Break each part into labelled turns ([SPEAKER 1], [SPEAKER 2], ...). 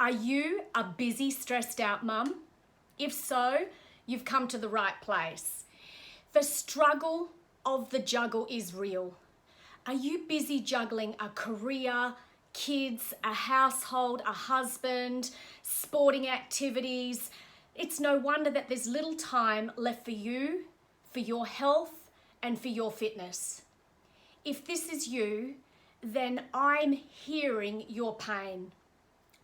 [SPEAKER 1] Are you a busy, stressed out mum? If so, you've come to the right place. The struggle of the juggle is real. Are you busy juggling a career, kids, a household, a husband, sporting activities? It's no wonder that there's little time left for you, for your health, and for your fitness. If this is you, then I'm hearing your pain.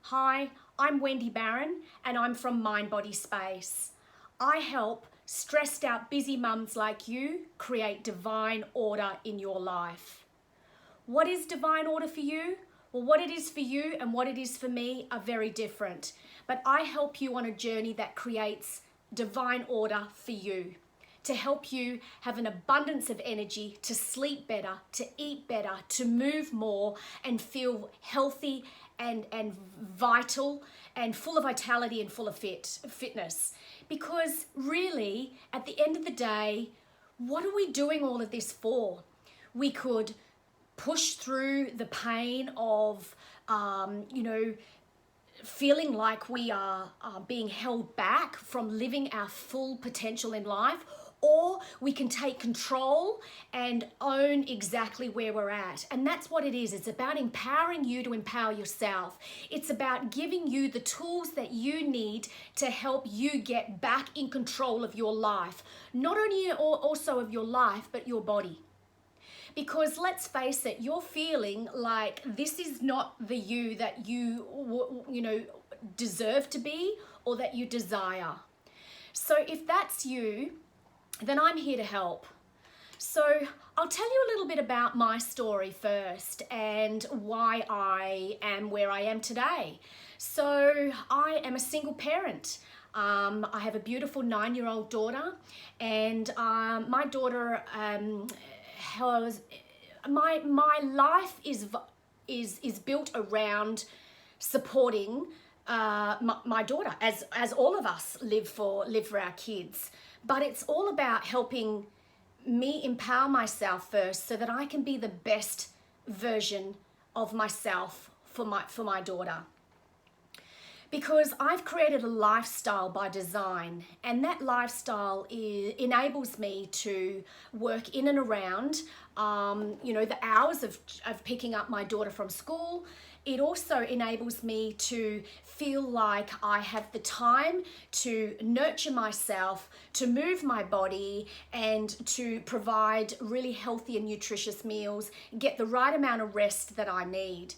[SPEAKER 1] Hi, I'm Wendy Barron and I'm from Mind Body Space. I help stressed out busy mums like you create divine order in your life. What is divine order for you? Well, what it is for you and what it is for me are very different. But I help you on a journey that creates divine order for you, to help you have an abundance of energy, to sleep better, to eat better, to move more and feel healthy and vital and full of vitality and full of fitness. Because really, at the end of the day, what are we doing all of this for? We could push through the pain of, feeling like we are being held back from living our full potential in life, or we can take control and own exactly where we're at. And that's what it is. It's about empowering you to empower yourself. It's about giving you the tools that you need to help you get back in control of your life. Not only also of your life, but your body. Because let's face it, you're feeling like this is not the you that you deserve to be or that you desire. So if that's you, then I'm here to help. So I'll tell you a little bit about my story first and why I am where I am today. So I am a single parent. I have a beautiful 9-year-old daughter, and my daughter has my life is built around supporting my daughter, as all of us live for our kids. But it's all about helping me empower myself first so that I can be the best version of myself for my daughter. Because I've created a lifestyle by design, and that lifestyle enables me to work in and around, the hours of picking up my daughter from school. It also enables me to feel like I have the time to nurture myself, to move my body, and to provide really healthy and nutritious meals, get the right amount of rest that I need.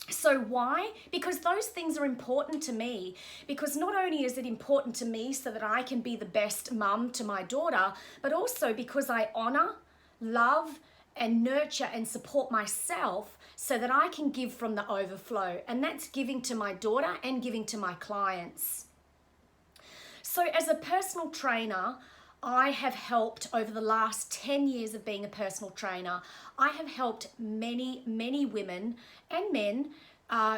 [SPEAKER 1] So why? Because those things are important to me. Because not only is it important to me so that I can be the best mum to my daughter, but also because I honor, love, and nurture and support myself so that I can give from the overflow. And that's giving to my daughter and giving to my clients. So as a personal trainer, I have helped over the last 10 years of being a personal trainer. I have helped many, many women and men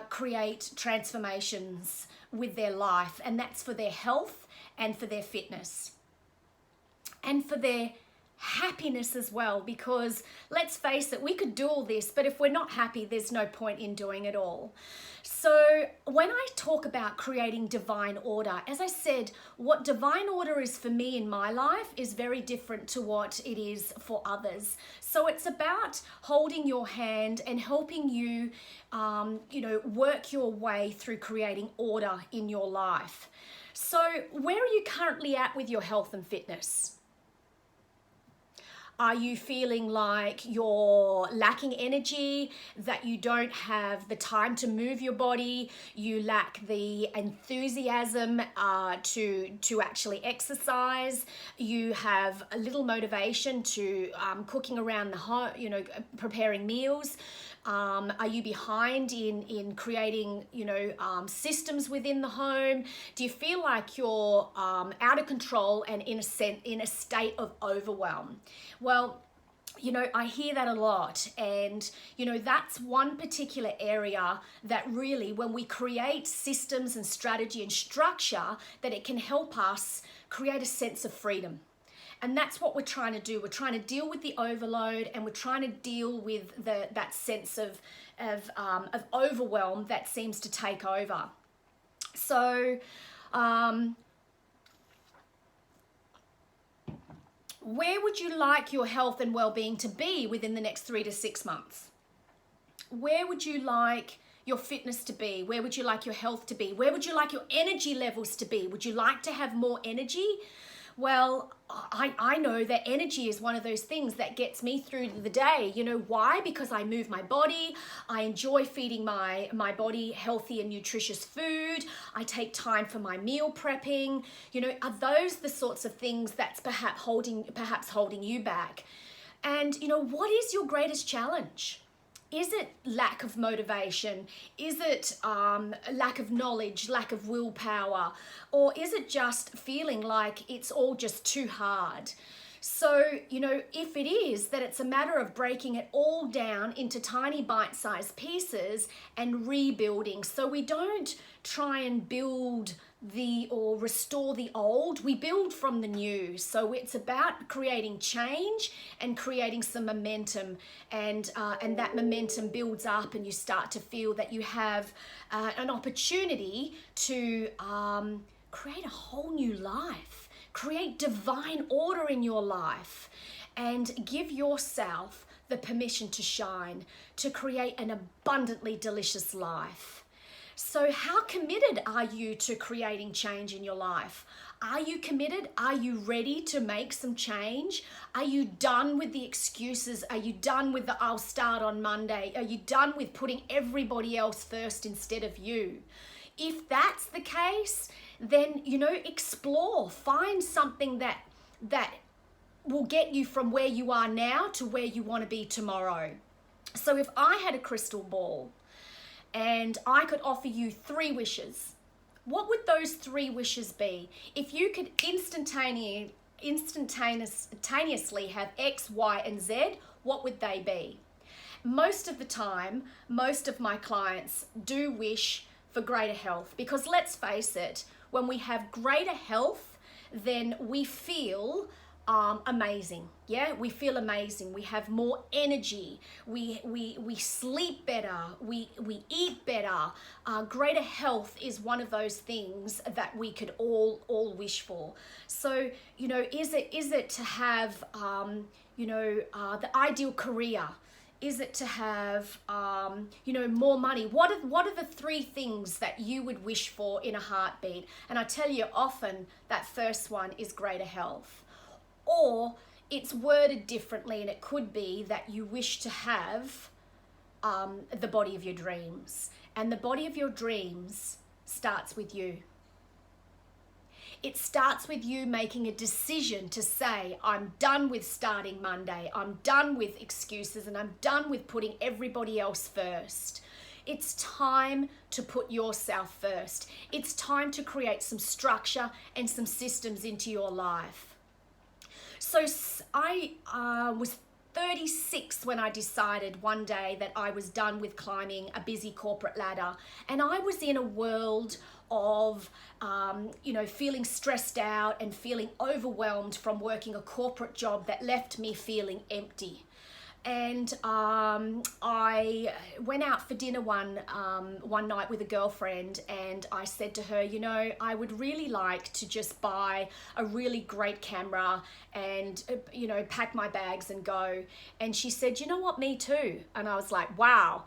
[SPEAKER 1] create transformations with their life, and that's for their health and for their fitness and for their happiness as well, because let's face it, we could do all this, but if we're not happy, there's no point in doing it all. So when I talk about creating divine order, as I said, what divine order is for me in my life is very different to what it is for others. So it's about holding your hand and helping you, work your way through creating order in your life. So where are you currently at with your health and fitness? Are you feeling like you're lacking energy, that you don't have the time to move your body, you lack the enthusiasm to actually exercise, you have a little motivation to cooking around the home, preparing meals? Are you behind in creating, systems within the home? Do you feel like you're out of control and in a state of overwhelm? Well, I hear that a lot, and that's one particular area that really, when we create systems and strategy and structure, that it can help us create a sense of freedom. And that's what we're trying to do. We're trying to deal with the overload, and we're trying to deal with that sense of overwhelm that seems to take over. So where would you like your health and well-being to be within the next 3 to 6 months? Where would you like your fitness to be? Where would you like your health to be? Where would you like your energy levels to be? Would you like to have more energy? Well, I know that energy is one of those things that gets me through the day. You know why? Because I move my body. I enjoy feeding my body healthy and nutritious food. I take time for my meal prepping. You know, are those the sorts of things that's perhaps holding you back? And, you know, what is your greatest challenge? Is it lack of motivation? Is it lack of knowledge, lack of willpower? Or is it just feeling like it's all just too hard? So, you know, if it is, that it's a matter of breaking it all down into tiny bite-sized pieces and rebuilding. So we don't try and build or restore the old, we build from the new. So it's about creating change and creating some momentum, and that momentum builds up, and you start to feel that you have an opportunity to create a whole new life, create divine order in your life, and give yourself the permission to shine, to create an abundantly delicious life. So how committed are you to creating change in your life? Are you committed? Are you ready to make some change? Are you done with the excuses? Are you done with the I'll start on Monday? Are you done with putting everybody else first instead of you? If that's the case, then, you know, explore, find something that will get you from where you are now to where you want to be tomorrow. So if I had a crystal ball and I could offer you 3 wishes, what would those 3 wishes be? If you could instantaneously have X, Y, and Z, what would they be? Most of the time, most of my clients do wish for greater health, because let's face it, when we have greater health, then we feel amazing. Yeah, we feel amazing. We have more energy. We sleep better. We eat better. Greater health is one of those things that we could all wish for. So, you know, is it to have the ideal career? Is it to have more money? What are the 3 things that you would wish for in a heartbeat? And I tell you, often that first one is greater health. Or it's worded differently, and it could be that you wish to have the body of your dreams. And the body of your dreams starts with you. It starts with you making a decision to say, I'm done with starting Monday. I'm done with excuses, and I'm done with putting everybody else first. It's time to put yourself first. It's time to create some structure and some systems into your life. So I was 36 when I decided one day that I was done with climbing a busy corporate ladder, and I was in a world of feeling stressed out and feeling overwhelmed from working a corporate job that left me feeling empty. And I went out for dinner one night with a girlfriend, and I said to her, you know, I would really like to just buy a really great camera and, pack my bags and go. And she said, you know what, me too. And I was like, wow,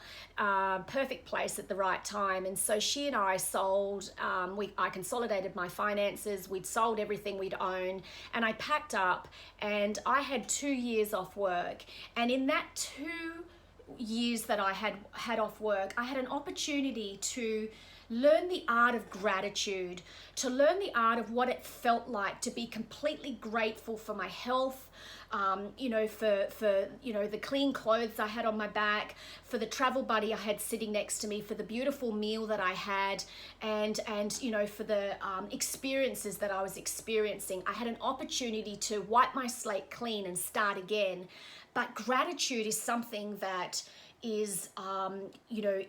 [SPEAKER 1] perfect place at the right time. And so she and I sold, I consolidated my finances, we'd sold everything we'd owned, and I packed up, and I had 2 years off work. And in that 2 years that I had off work, I had an opportunity to learn the art of gratitude, to learn the art of what it felt like to be completely grateful for my health, for the clean clothes I had on my back, for the travel buddy I had sitting next to me, for the beautiful meal that I had, and for the experiences that I was experiencing. I had an opportunity to wipe my slate clean and start again. But gratitude is something that is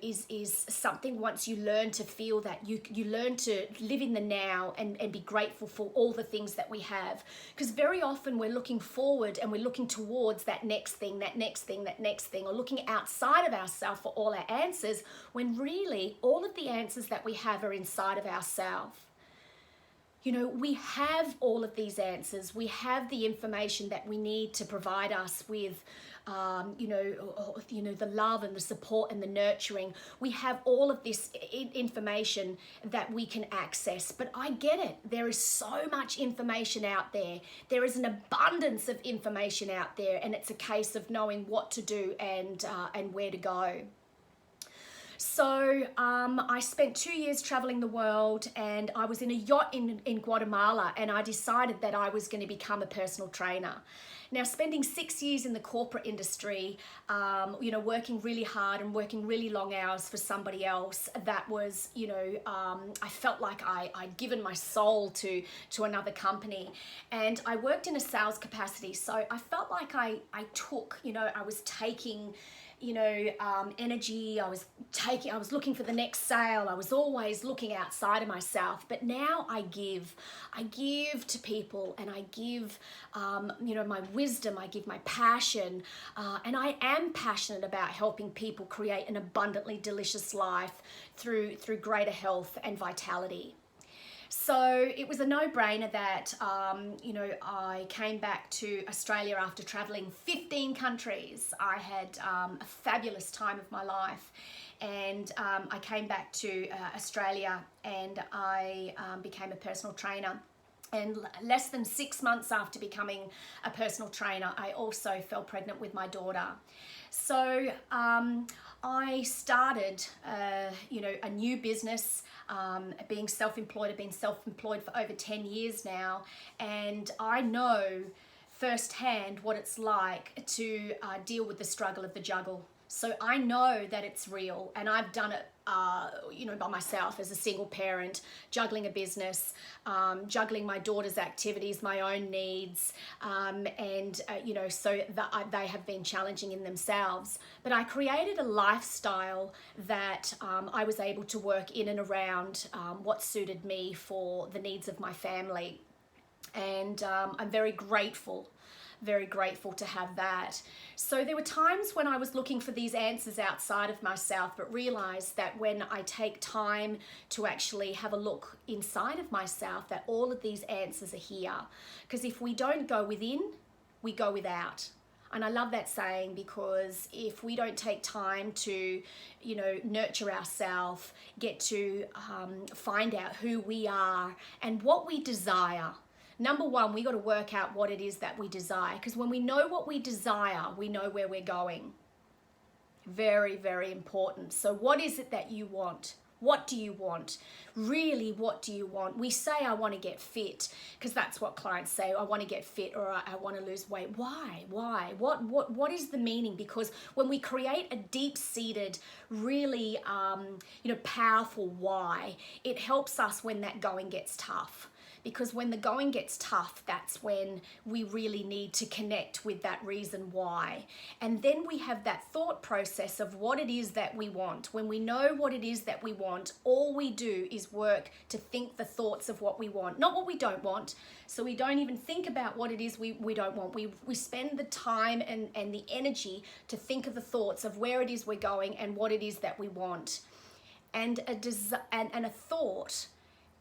[SPEAKER 1] is something. Once you learn to feel that, you learn to live in the now and be grateful for all the things that we have. Because very often we're looking forward and we're looking towards that next thing, or looking outside of ourselves for all our answers, when really all of the answers that we have are inside of ourselves. We have all of these answers. We have the information that we need to provide us with, the love and the support and the nurturing. We have all of this information that we can access. But I get it. There is so much information out there. There is an abundance of information out there, and it's a case of knowing what to do and where to go. So I spent 2 years traveling the world, and I was in a yacht in Guatemala, and I decided that I was going to become a personal trainer. Now, spending 6 years in the corporate industry, working really hard and working really long hours for somebody else, that was, I felt like I'd given my soul to another company. And I worked in a sales capacity, so I felt like I was taking energy. I was looking for the next sale. I was always looking outside of myself. But now I give to people, and I give, my wisdom, I give my passion, and I am passionate about helping people create an abundantly delicious life through greater health and vitality. So it was a no-brainer that, I came back to Australia after traveling 15 countries. I had a fabulous time of my life, and I came back to Australia, and I became a personal trainer. And less than 6 months after becoming a personal trainer, I also fell pregnant with my daughter. So I started, a new business, being self-employed. I've been self-employed for over 10 years now, and I know firsthand what it's like to deal with the struggle of the juggle. So I know that it's real, and I've done it, by myself as a single parent, juggling a business, juggling my daughter's activities, my own needs, so that they have been challenging in themselves. But I created a lifestyle that I was able to work in and around what suited me for the needs of my family. And I'm very grateful to have that. So there were times when I was looking for these answers outside of myself, but realized that when I take time to actually have a look inside of myself, that all of these answers are here. Because if we don't go within, we go without. And I love that saying, because if we don't take time to, nurture ourselves, get to find out who we are and what we desire. Number one, we got to work out what it is that we desire, because when we know what we desire, we know where we're going. Very, very important. So what is it that you want? What do you want? Really, what do you want? We say, I want to get fit, because that's what clients say. I want to get fit, or I want to lose weight. Why? What is the meaning? Because when we create a deep-seated, really, powerful why, it helps us when that going gets tough. Because when the going gets tough, that's when we really need to connect with that reason why. And then we have that thought process of what it is that we want. When we know what it is that we want, all we do is work to think the thoughts of what we want, not what we don't want. So we don't even think about what it is we don't want. We spend the time and the energy to think of the thoughts of where it is we're going and what it is that we want. And a thought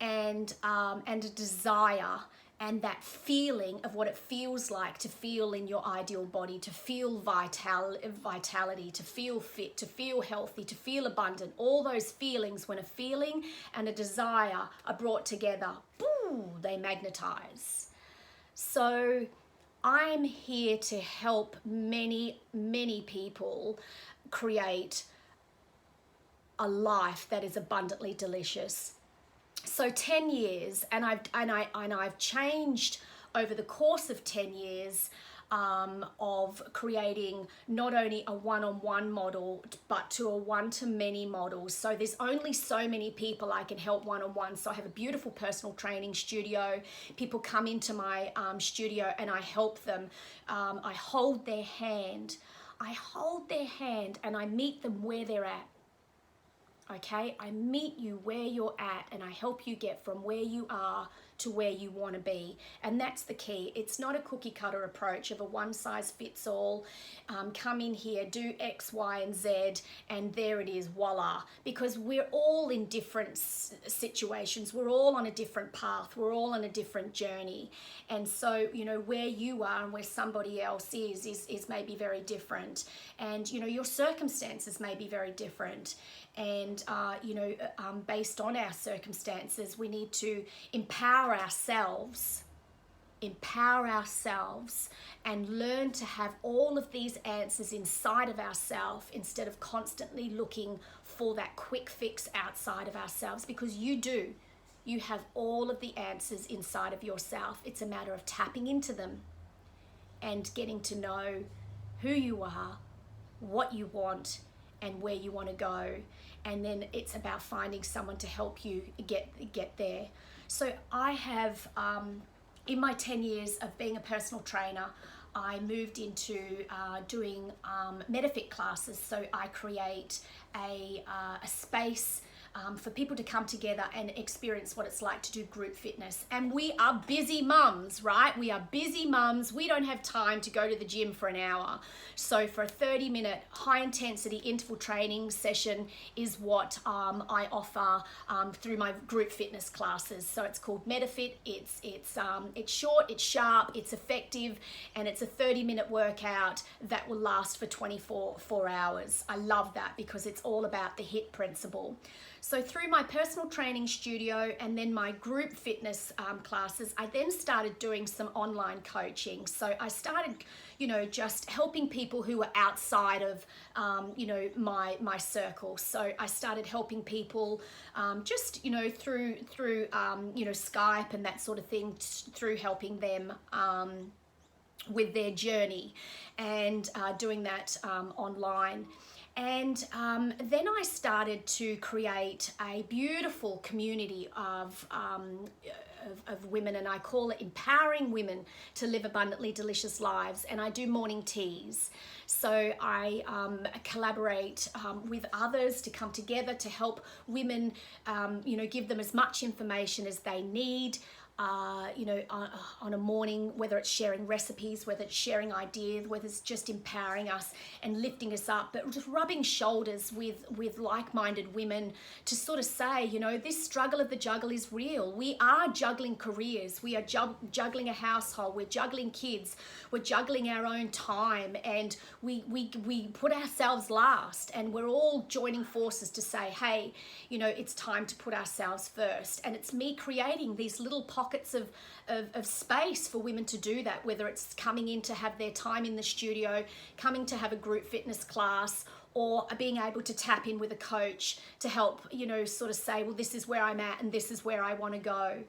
[SPEAKER 1] and a desire, and that feeling of what it feels like to feel in your ideal body, to feel vitality, to feel fit, to feel healthy, to feel abundant. All those feelings, when a feeling and a desire are brought together, boom, they magnetize. So I'm here to help many, many people create a life that is abundantly delicious. So 10 years, and I've changed over the course of 10 years of creating not only a one-on-one model, but to a one-to-many model. So there's only so many people I can help one-on-one. So I have a beautiful personal training studio. People come into my studio and I help them. I hold their hand. I hold their hand and I meet them where they're at. Okay, I meet you where you're at and I help you get from where you are to where you want to be. And that's the key. It's not a cookie cutter approach of a one size fits all. Come in here, do X, Y, and Z, and there it is, voila. Because we're all in different situations. We're all on a different path. We're all on a different journey. And so, you know, where you are and where somebody else is maybe very different. And, you know, your circumstances may be very different. And, based on our circumstances, we need to empower ourselves and learn to have all of these answers inside of ourselves instead of constantly looking for that quick fix outside of ourselves, because you have all of the answers inside of yourself. It's a matter of tapping into them and getting to know who you are, what you want, and where you want to go. And then it's about finding someone to help you get there. So I have, in my 10 years of being a personal trainer, I moved into doing MetaFit classes. So I create a space for people to come together and experience what it's like to do group fitness. And we are busy mums, right? We are busy mums. We don't have time to go to the gym for an hour. So for a 30-minute high-intensity interval training session is what I offer through my group fitness classes. So it's called MetaFit. It's short, it's sharp, it's effective, and it's a 30-minute workout that will last for 24 hours. I love that because it's all about the HIIT principle. So through my personal training studio and then my group fitness classes, I then started doing some online coaching. So I started, just helping people who were outside of, my circle. So I started helping people through Skype and that sort of thing, through helping them with their journey and doing that online. And then I started to create a beautiful community of women, and I call it Empowering Women to Live Abundantly Delicious Lives. And I do morning teas. So I collaborate with others to come together to help women, give them as much information as they need. On a morning, whether it's sharing recipes, whether it's sharing ideas, whether it's just empowering us and lifting us up, but just rubbing shoulders with like-minded women to sort of say, this struggle of the juggle is real. We are juggling careers. We are juggling a household. We're juggling kids. We're juggling our own time, and we put ourselves last, and we're all joining forces to say, hey, it's time to put ourselves first. And it's me creating these little pockets of space for women to do that, whether it's coming in to have their time in the studio, coming to have a group fitness class, or being able to tap in with a coach to help, sort of say, well, this is where I'm at and this is where I want to go.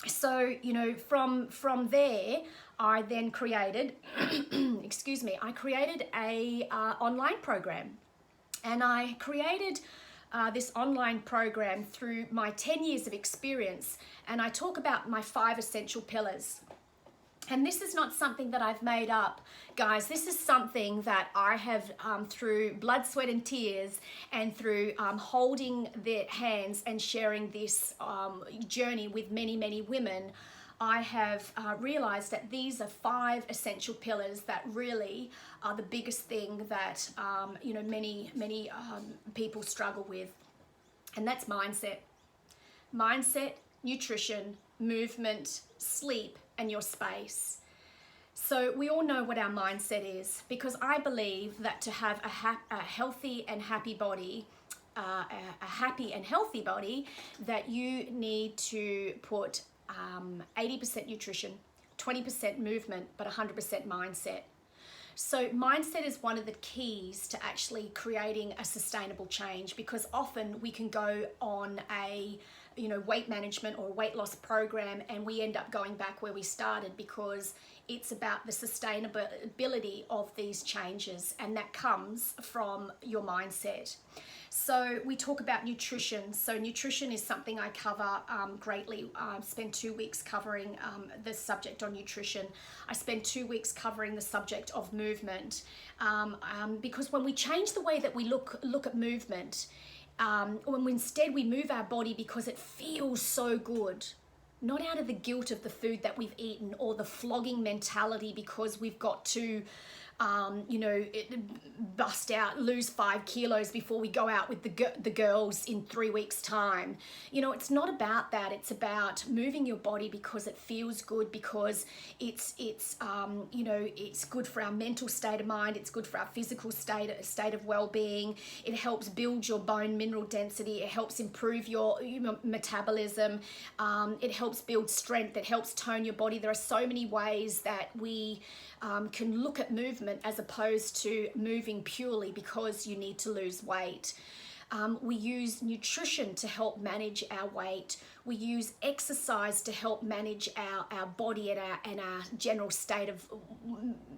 [SPEAKER 1] So, from there, I then created, I created a online program. And I created this online program through my 10 years of experience, and I talk about my 5 essential pillars. And this is not something that I've made up, guys. This is something that I have, through blood, sweat, and tears, and through holding their hands and sharing this journey with many, many women, I have realized that these are 5 essential pillars that really are the biggest thing that, many people struggle with. And that's mindset. Mindset, nutrition, movement, sleep, and your space. So we all know what our mindset is, because I believe that to have a healthy and happy body, a happy and healthy body, that you need to put 80% nutrition, 20% movement, but 100% mindset. So mindset is one of the keys to actually creating a sustainable change, because often we can go on a weight management or weight loss program and we end up going back where we started, because it's about the sustainability of these changes, and that comes from your mindset. So we talk about nutrition. So nutrition is something I cover greatly. I spend 2 weeks covering the subject on nutrition. I spend 2 weeks covering the subject of movement, because when we change the way that we look at movement, when instead we move our body because it feels so good, not out of the guilt of the food that we've eaten or the flogging mentality because we've got to bust out, lose 5 kilos before we go out with the girls in 3 weeks time. It's not about that. It's about moving your body because it feels good, because it's good for our mental state of mind. It's good for our physical state of well-being. It helps build your bone mineral density. It helps improve your metabolism. It helps build strength. It helps tone your body. There are so many ways that we can look at movement as opposed to moving purely because you need to lose weight. We use nutrition to help manage our weight. We use exercise to help manage our body and our general state of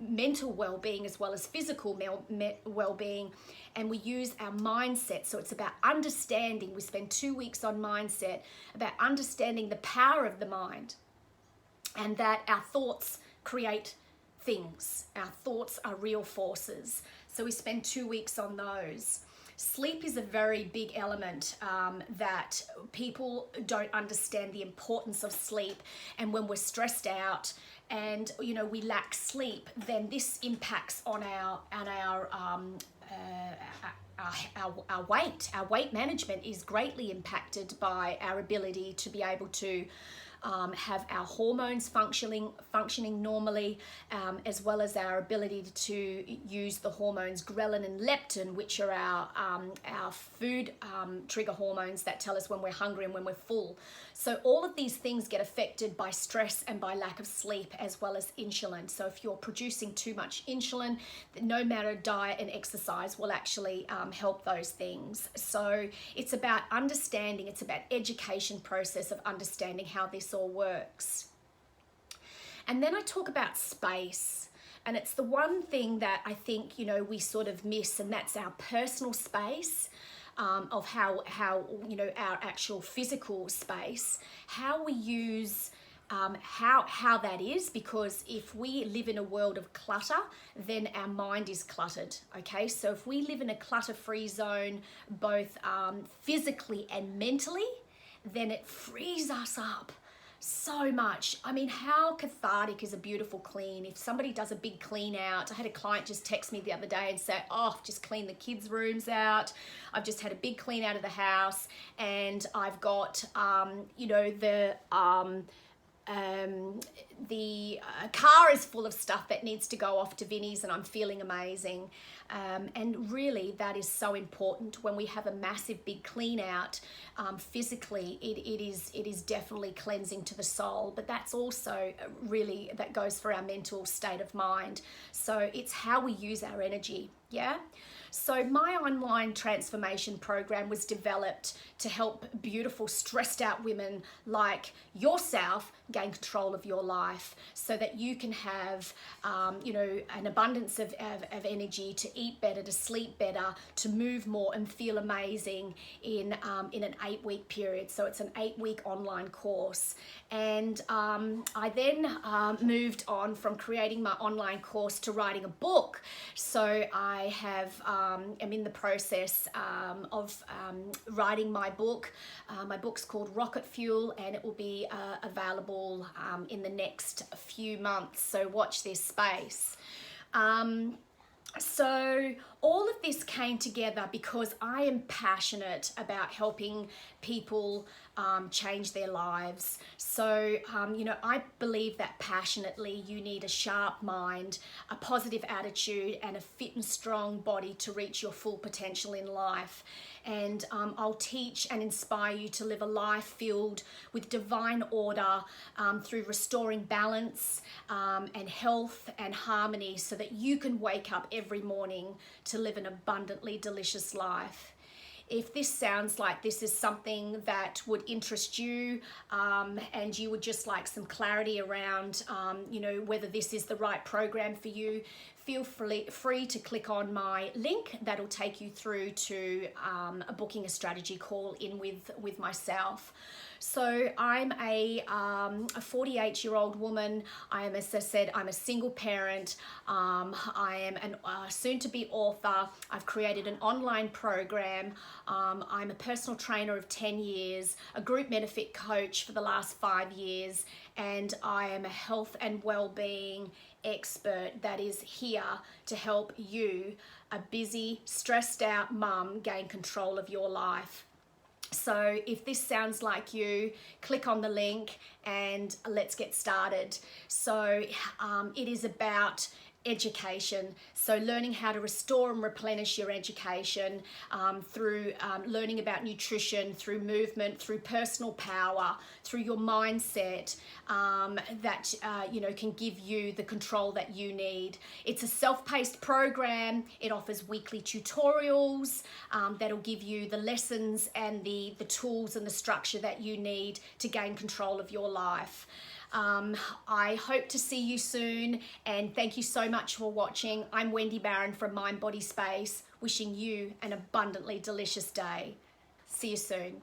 [SPEAKER 1] mental well-being as well as physical well-being. And we use our mindset. So it's about understanding. We spend 2 weeks on mindset, about understanding the power of the mind and that our thoughts create things. Our thoughts are real forces. So we spend 2 weeks on those. Sleep is a very big element that people don't understand the importance of sleep. And when we're stressed out and we lack sleep, then this impacts on our weight. Our weight management is greatly impacted by our ability to be able to have our hormones functioning normally, as well as our ability to use the hormones ghrelin and leptin, which are our food trigger hormones that tell us when we're hungry and when we're full. So all of these things get affected by stress and by lack of sleep, as well as insulin. So if you're producing too much insulin, no matter diet and exercise will actually help those things. So it's about understanding, it's about education process of understanding how this all works. And then I talk about space. And it's the one thing that I think, we sort of miss, and that's our personal space. Of how our actual physical space, how we use how that is, because if we live in a world of clutter, then our mind is cluttered. Okay, so if we live in a clutter-free zone, both physically and mentally, then it frees us up so much. I mean, how cathartic is a beautiful clean? If somebody does a big clean out, I had a client just text me the other day and say, oh, I've just cleaned the kids' rooms out. I've just had a big clean out of the house, and I've got, the car is full of stuff that needs to go off to Vinnie's, and I'm feeling amazing. And really, that is so important. When we have a massive big clean out, physically, it is definitely cleansing to the soul, but that's also really, that goes for our mental state of mind. So it's how we use our energy. Yeah. So my online transformation program was developed to help beautiful, stressed out women like yourself gain control of your life, so that you can have, an abundance of energy to eat better, to sleep better, to move more and feel amazing in an 8-week period. So it's an 8-week online course. And I then moved on from creating my online course to writing a book. So I have am in the process of writing my book. My book's called Rocket Fuel, and it will be available in the next few months. So watch this space. So all of this came together because I am passionate about helping people change their lives. So, I believe that passionately you need a sharp mind, a positive attitude, and a fit and strong body to reach your full potential in life. And I'll teach and inspire you to live a life filled with divine order through restoring balance and health and harmony, so that you can wake up every morning to live an abundantly delicious life. If this sounds like this is something that would interest you, and you would just like some clarity around, whether this is the right program for you, feel free to click on my link. That'll take you through to booking a strategy call in with myself. So I'm a 48-year-old woman. I am, as I said, I'm a single parent. I am a soon-to-be author. I've created an online program. I'm a personal trainer of 10 years, a group benefit coach for the last 5 years, and I am a health and well-being expert that is here to help you, a busy, stressed out mum, gain control of your life. So if this sounds like you, click on the link and let's get started. So it is about education. So learning how to restore and replenish your education through learning about nutrition, through movement, through personal power, through your mindset that can give you the control that you need. It's a self-paced program. It offers weekly tutorials that'll give you the lessons and the tools and the structure that you need to gain control of your life. I hope to see you soon, and thank you so much for watching. I'm Wendy Barron from Mind Body Space, wishing you an abundantly delicious day. See you soon.